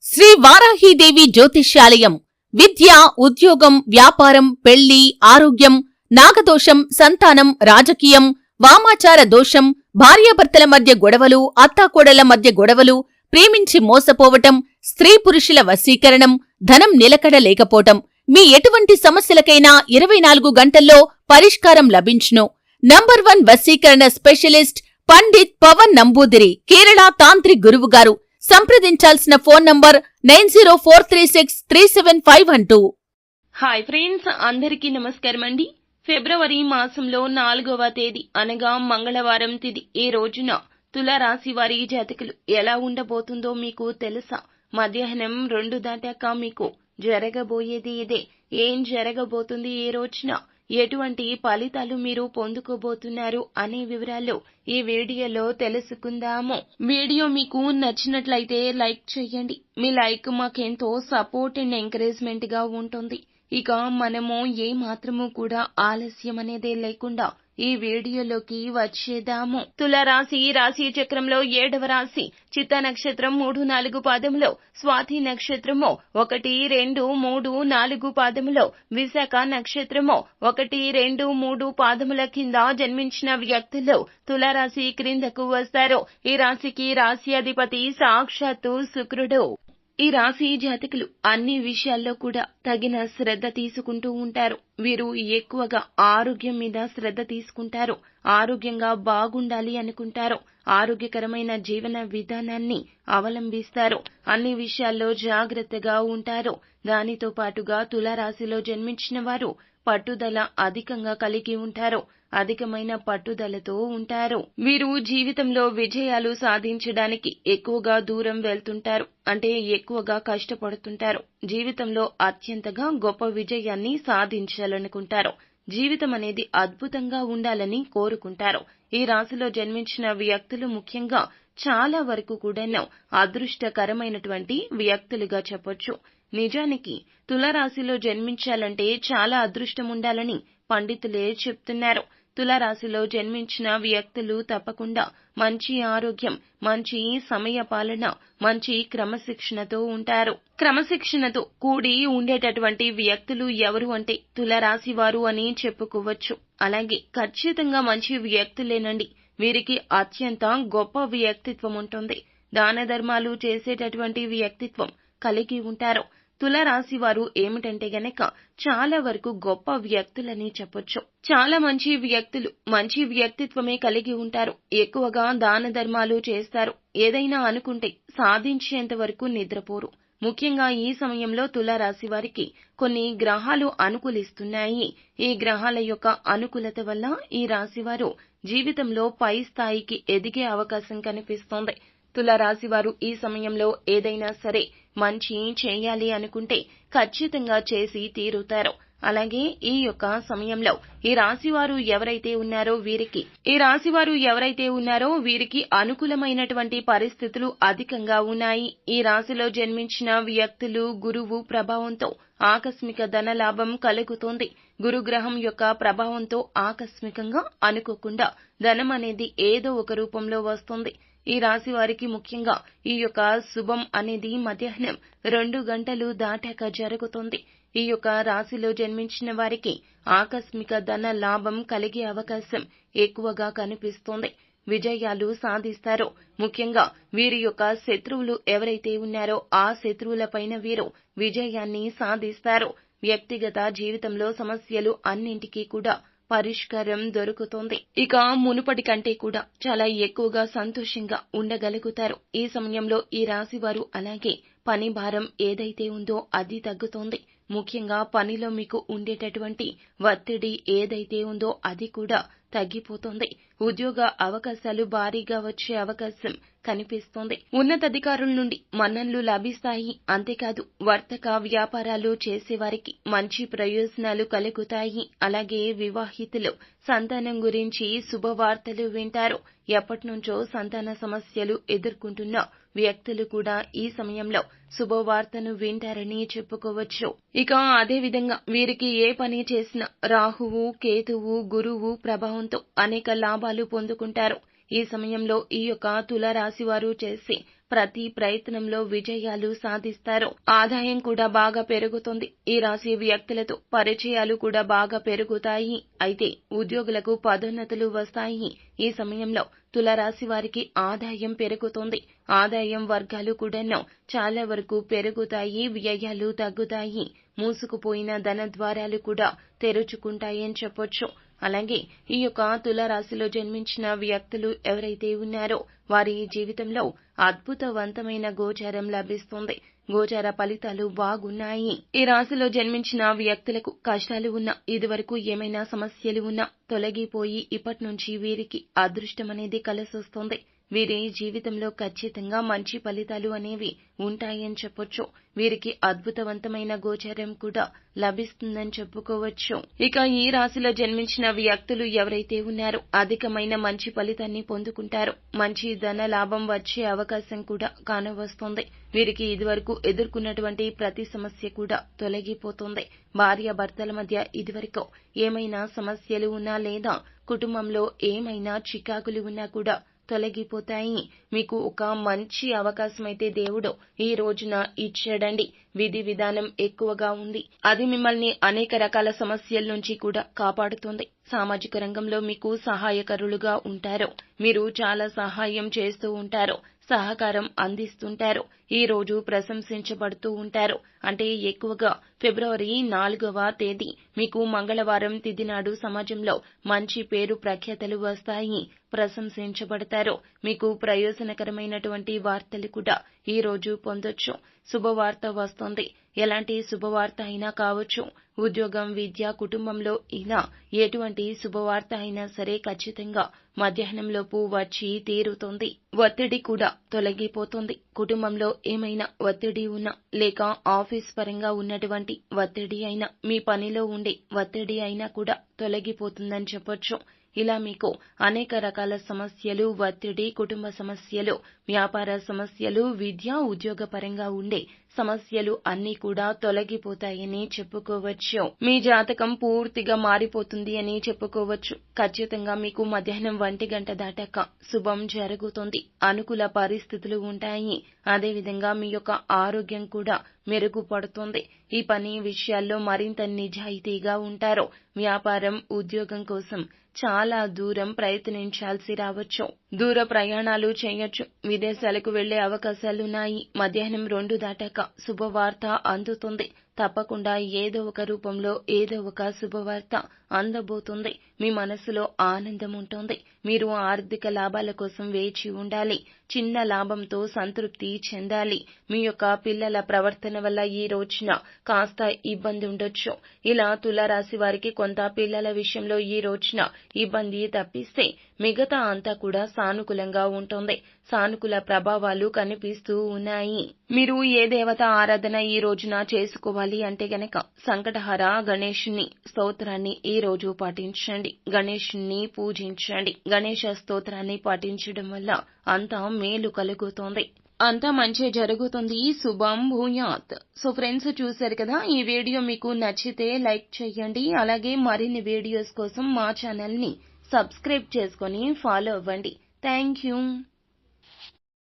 శ్రీ వారాహీదేవి జ్యోతిష్యాలయం విద్య, ఉద్యోగం, వ్యాపారం, పెళ్లి, ఆరోగ్యం, నాగదోషం, సంతానం, రాజకీయం, వామాచార దోషం, భార్యాభర్తల మధ్య గొడవలు, అత్తాకోడళ్ల మధ్య గొడవలు, ప్రేమించి మోసపోవటం, స్త్రీ పురుషుల వశీకరణం, ధనం నిలకడ లేకపోవటం, మీ ఎటువంటి సమస్యలకైనా 24 గంటల్లో పరిష్కారం లభించును. నంబర్ 1 వశీకరణ స్పెషలిస్ట్ పండిత్ పవన్ నంబూదిరి, కేరళ తాంత్రిక్ గురువుగారు. సంప్రదించాల్సిన ఫోన్ నంబర్ 9043637512. హాయ్ ఫ్రెండ్స్, అందరికీ నమస్కారం అండి. ఫిబ్రవరి మాసంలో 4వ తేదీ అనగా మంగళవారం తిథి ఈ రోజున తులారాశి వారి జాతకులు ఎలా ఉండబోతుందో మీకు తెలుసా? మధ్యాహ్నం 2 దాటాక మీకు జరగబోయేది ఇదే. ఏం జరగబోతుంది ఈ రోజున, ఎటువంటి ఫలితాలు మీరు పొందుకోబోతున్నారు అనే వివరాలు ఈ వీడియోలో తెలుసుకుందాము. వీడియో మీకు నచ్చినట్లయితే లైక్ చేయండి. మీ లైక్ మాకెంతో సపోర్ట్ అండ్ ఎంకరేజ్మెంట్ గా ఉంటుంది. ఇక మనము ఏ మాత్రము కూడా ఆలస్యం అనేదే లేకుండా ఈ వీడియోలోకి వచ్చేద్దాము. తులారాశి రాశి చక్రంలో 7వ రాశి. చిత్త నక్షత్రం 3, 4 పాదములో, స్వాతి నక్షత్రము 1, 2, 3, 4 పాదములో, విశాఖ నక్షత్రము 1, 2, 3 పాదముల కింద జన్మించిన వ్యక్తులు తులారాశి క్రిందకు వస్తారు. ఈ రాశికి రాశి అధిపతి సాక్షాత్తు శుక్రుడు. ఈ రాశి జాతకులు అన్ని విషయాల్లో కూడా తగిన శ్రద్ధ తీసుకుంటూ ఉంటారు. వీరు ఎక్కువగా ఆరోగ్యం మీద శ్రద్ధ తీసుకుంటారు. ఆరోగ్యంగా బాగుండాలి అనుకుంటారు. ఆరోగ్యకరమైన జీవన విధానాన్ని అవలంబిస్తారు. అన్ని విషయాల్లో జాగ్రత్తగా ఉంటారు. దానితో పాటుగా తులారాశిలో జన్మించిన వారు పట్టుదల అధికంగా కలిగి ఉంటారు. అధికమైన పట్టుదలతో ఉంటారు. వీరు జీవితంలో విజయాలు సాధించడానికి ఎక్కువగా దూరం వెళ్తుంటారు. అంటే ఎక్కువగా కష్టపడుతుంటారు. జీవితంలో అత్యంతగా గొప్ప విజయాన్ని సాధించాలనుకుంటారు. జీవితం అనేది అద్భుతంగా ఉండాలని కోరుకుంటారు. ఈ రాశిలో జన్మించిన వ్యక్తులు ముఖ్యంగా చాలా వరకు కూడాను అదృష్టకరమైనటువంటి వ్యక్తులుగా చెప్పొచ్చు. నిజానికి తులారాశిలో జన్మించాలంటే చాలా అదృష్టం ఉండాలని పండితులే చెప్తున్నారు. తులారాశిలో జన్మించిన వ్యక్తులు తప్పకుండా మంచి ఆరోగ్యం, మంచి సమయ పాలన, మంచి క్రమశిక్షణతో ఉంటారు. క్రమశిక్షణతో కూడి ఉండేటటువంటి వ్యక్తులు ఎవరు అంటే తులారాశి వారు అని చెప్పుకోవచ్చు. అలాగే ఖచ్చితంగా మంచి వ్యక్తులేనండి. వీరికి అత్యంత గొప్ప వ్యక్తిత్వం ఉంటుంది. దాన ధర్మాలు చేసేటటువంటి వ్యక్తిత్వం కలిగి ఉంటారు. తులారాశి వారు ఏమిటంటే గనక చాలా వరకు గొప్ప వ్యక్తులని చెప్పొచ్చు. చాలా మంచి వ్యక్తులు మంచి వ్యక్తిత్వమే కలిగి ఉంటారు. ఎక్కువగా దాన ధర్మాలు చేస్తారు. ఏదైనా అనుకుంటే సాధించేంత వరకు నిద్రపోరు. ముఖ్యంగా ఈ సమయంలో తులారాశి వారికి కొన్ని గ్రహాలు అనుకూలిస్తున్నాయి. ఈ గ్రహాల యొక్క అనుకూలత వల్ల ఈ రాశి వారు జీవితంలో పై స్థాయికి ఎదిగే అవకాశం కనిపిస్తోంది. తులారాశి వారు ఈ సమయంలో ఏదైనా సరే మంచి చేయాలి అనుకుంటే ఖచ్చితంగా చేసి తీరుతారు. అలాగే ఈ యొక్క సమయంలో ఈ రాశివారు ఎవరైతే ఉన్నారో వీరికి అనుకూలమైనటువంటి పరిస్థితులు అధికంగా ఉన్నాయి. ఈ రాశిలో జన్మించిన వ్యక్తులు గురువు ప్రభావంతో ఆకస్మిక ధన లాభం కలుగుతోంది. గురుగ్రహం యొక్క ప్రభావంతో ఆకస్మికంగా అనుకోకుండా ధనం అనేది ఏదో ఒక రూపంలో వస్తుంది. ఈ రాశి వారికి ముఖ్యంగా ఈ యొక్క శుభం అనేది మధ్యాహ్నం 2 గంటలు దాటాక జరుగుతుంది. ఈ యొక్క రాశిలో జన్మించిన వారికి ఆకస్మిక ధన లాభం కలిగే అవకాశం ఎక్కువగా కనిపిస్తోంది. విజయాలు సాధిస్తారు. ముఖ్యంగా వీరి యొక్క శత్రువులు ఎవరైతే ఉన్నారో ఆ శత్రువులపైన వీరు విజయాన్ని సాధిస్తారు. వ్యక్తిగత జీవితంలో సమస్యలు అన్నింటికీ కూడా పరిష్కారం దొరుకుతుంది. ఇక మునుపటి కంటే కూడా చాలా ఎక్కువగా సంతోషంగా ఉండగలుగుతారు. ఈ సమయంలో ఈ రాశి వారు అలాగే పని భారం ఏదైతే ఉందో అది తగ్గుతోంది. ముఖ్యంగా పనిలో మీకు ఉండేటటువంటి ఒత్తిడి ఏదైతే ఉందో అది కూడా తగ్గిపోతుంది. ఉద్యోగ అవకాశాలు భారీగా వచ్చే అవకాశం కనిపిస్తోంది. ఉన్నతాధికారుల నుండి మన్ననలు లభిస్తాయి. అంతేకాదు వర్తక వ్యాపారాలు చేసేవారికి మంచి ప్రయోజనాలు కలుగుతాయి. అలాగే వివాహితులు సంతానం గురించి శుభవార్తలు వింటారు. ఎప్పటినుంచో సంతాన సమస్యలు ఎదుర్కొంటున్న వ్యక్తులు కూడా ఈ సమయంలో శుభవార్తను వింటారని చెప్పుకోవచ్చు. ఇక అదే విధంగా వీరికి ఏ పని చేసినా రాహువు, కేతువు, గురువు ప్రభావంతో అనేక లాభాలు పొందుకుంటారు. ఈ సమయంలో ఈ యొక్క తులారాశి వారు చేసే ప్రతి ప్రయత్నంలో విజయాలు సాధిస్తారు. ఆదాయం కూడా బాగా పెరుగుతుంది. ఈ రాశి వ్యక్తులతో పరిచయాలు కూడా బాగా పెరుగుతాయి. అయితే ఉద్యోగులకు పదోన్నతులు వస్తాయి. ఈ సమయంలో తులారాశి వారికి ఆదాయం పెరుగుతుంది. ఆదాయం వర్గాలు కూడాను చాలా వరకు పెరుగుతాయి. వ్యయాలు తగ్గుతాయి. మూసుకుపోయిన ధన ద్వారాలు కూడా తెరుచుకుంటాయని చెప్పొచ్చు. అలాగే ఈ యొక్క తులారాశిలో జన్మించిన వ్యక్తులు ఎవరైతే ఉన్నారో వారి జీవితంలో అద్భుతవంతమైన గోచారం లభిస్తుంది. గోచార ఫలితాలు బాగున్నాయి. ఈ రాశిలో జన్మించిన వ్యక్తులకు కష్టాలు ఉన్నా, ఇదివరకు ఏమైనా సమస్యలు ఉన్నా తొలగిపోయి ఇప్పటి నుంచి వీరికి అదృష్టం అనేది కలిసొస్తుంది. వీరి జీవితంలో ఖచ్చితంగా మంచి ఫలితాలు అనేవి ఉంటాయని చెప్పొచ్చు. వీరికి అద్భుతవంతమైన గోచారం కూడా లభిస్తుందని చెప్పుకోవచ్చు. ఇక ఈ రాశిలో జన్మించిన వ్యక్తులు ఎవరైతే ఉన్నారో అధికమైన మంచి ఫలితాన్ని పొందుకుంటారు. మంచి ధన లాభం వచ్చే అవకాశం కూడా కానవస్తుంది. వీరికి ఇదివరకు ఎదుర్కొన్నటువంటి ప్రతి సమస్య కూడా తొలగిపోతుంది. భార్యాభర్తల మధ్య ఇదివరకు ఏమైనా సమస్యలు ఉన్నా లేదా కుటుంబంలో ఏమైనా చికాకులు ఉన్నా కూడా తొలగిపోతాయి. మీకు ఒక మంచి అవకాశం అయితే దేవుడు ఈ రోజున ఇచ్చాడండి. విధి విధానం ఎక్కువగా ఉంది. అది మిమ్మల్ని అనేక రకాల సమస్యల నుంచి కూడా కాపాడుతుంది. సామాజిక రంగంలో మీకు సహాయకరులుగా ఉంటారు. మీరు చాలా సహాయం చేస్తూ ఉంటారు. సహకారం అందిస్తుంటారు. ఈ రోజు ప్రశంసించబడుతూ ఉంటారు. అంటే ఎక్కువగా ఫిబ్రవరి 4వ తేదీ మీకు మంగళవారం తిథి నాడు సమాజంలో మంచి పేరు ప్రఖ్యాతలు వస్తాయి. ప్రశంసించబడతారు. మీకు ప్రయోజనకరమైనటువంటి వార్తలు కూడా ఈ రోజు పొందొచ్చు. శుభవార్త వస్తుంది. ఎలాంటి శుభవార్త అయినా కావచ్చు. ఉద్యోగం, విద్య, కుటుంబంలో ఇలా ఎటువంటి శుభవార్త అయినా సరే ఖచ్చితంగా మధ్యాహ్నంలోపు వచ్చి తీరుతుంది. ఒత్తిడి కూడా తొలగిపోతుంది. కుటుంబంలో ఏమైనా ఒత్తిడి ఉన్నా లేక ఆఫీస్ పరంగా ఉన్నటువంటి ఒత్తిడి అయినా, మీ పనిలో ఉండే ఒత్తిడి అయినా కూడా తొలగిపోతుందని చెప్పొచ్చు. ఇలా మీకు అనేక రకాల సమస్యలు, ఒత్తిడి, కుటుంబ సమస్యలు, వ్యాపార సమస్యలు, విద్య, ఉద్యోగ పరంగా ఉండే సమస్యలు అన్నీ కూడా తొలగిపోతాయని చెప్పుకోవచ్చు. మీ జాతకం పూర్తిగా మారిపోతుంది అని చెప్పుకోవచ్చు. ఖచ్చితంగా మీకు మధ్యాహ్నం 1 గంట దాటాక శుభం జరుగుతుంది. అనుకూల పరిస్థితులు ఉంటాయి. అదేవిధంగా మీ యొక్క ఆరోగ్యం కూడా మెరుగుపడుతుంది. ఈ పని విషయాల్లో మరింత నిజాయితీగా ఉంటారు. వ్యాపారం, ఉద్యోగం కోసం చాలా దూరం ప్రయత్నించాల్సి రావచ్చు. దూర ప్రయాణాలు చేయొచ్చు. విదేశాలకు వెళ్లే అవకాశాలున్నాయి. మధ్యాహ్నం 2 దాటాక శుభవార్త అందుతుంది. తప్పకుండా ఏదో ఒక రూపంలో ఏదో ఒక శుభవార్త అందబోతుంది. మీ మనసులో ఆనందం ఉంటుంది. మీరు ఆర్థిక లాభాల కోసం వేచి ఉండాలి. చిన్న లాభంతో సంతృప్తి చెందాలి. మీ యొక్క పిల్లల ప్రవర్తన వల్ల ఈ రోజున కాస్త ఇబ్బంది ఉండొచ్చు. ఇలా తులారాశి వారికి కొంత పిల్లల విషయంలో ఈ రోజున ఇబ్బంది తప్పిస్తే మిగతా అంతా కూడా సానుకూలంగా ఉంటుంది. సానుకూల ప్రభావాలు కనిపిస్తూ ఉన్నాయి. మీరు ఏ దేవత ఆరాధన ఈ రోజున చేసుకోవాలి అంటే గనక సంకటహర గణేశుని స్తోత్రాన్ని ఈ రోజు పాటించండి. గణేశుని పూజించండి. గణేశ స్తోత్రాన్ని పాటించడం వల్ల అంతా మేలు కలుగుతోంది. అంతా మంచి జరుగుతుంది. శుభం భూయాత్. సో ఫ్రెండ్స్, చూశారు కదా, ఈ వీడియో మీకు నచ్చితే లైక్ చేయండి. అలాగే మరిన్ని వీడియోస్ కోసం మా ఛానల్ ని సబ్స్క్రైబ్ చేసుకొని ఫాలో అవ్వండి. Thank you.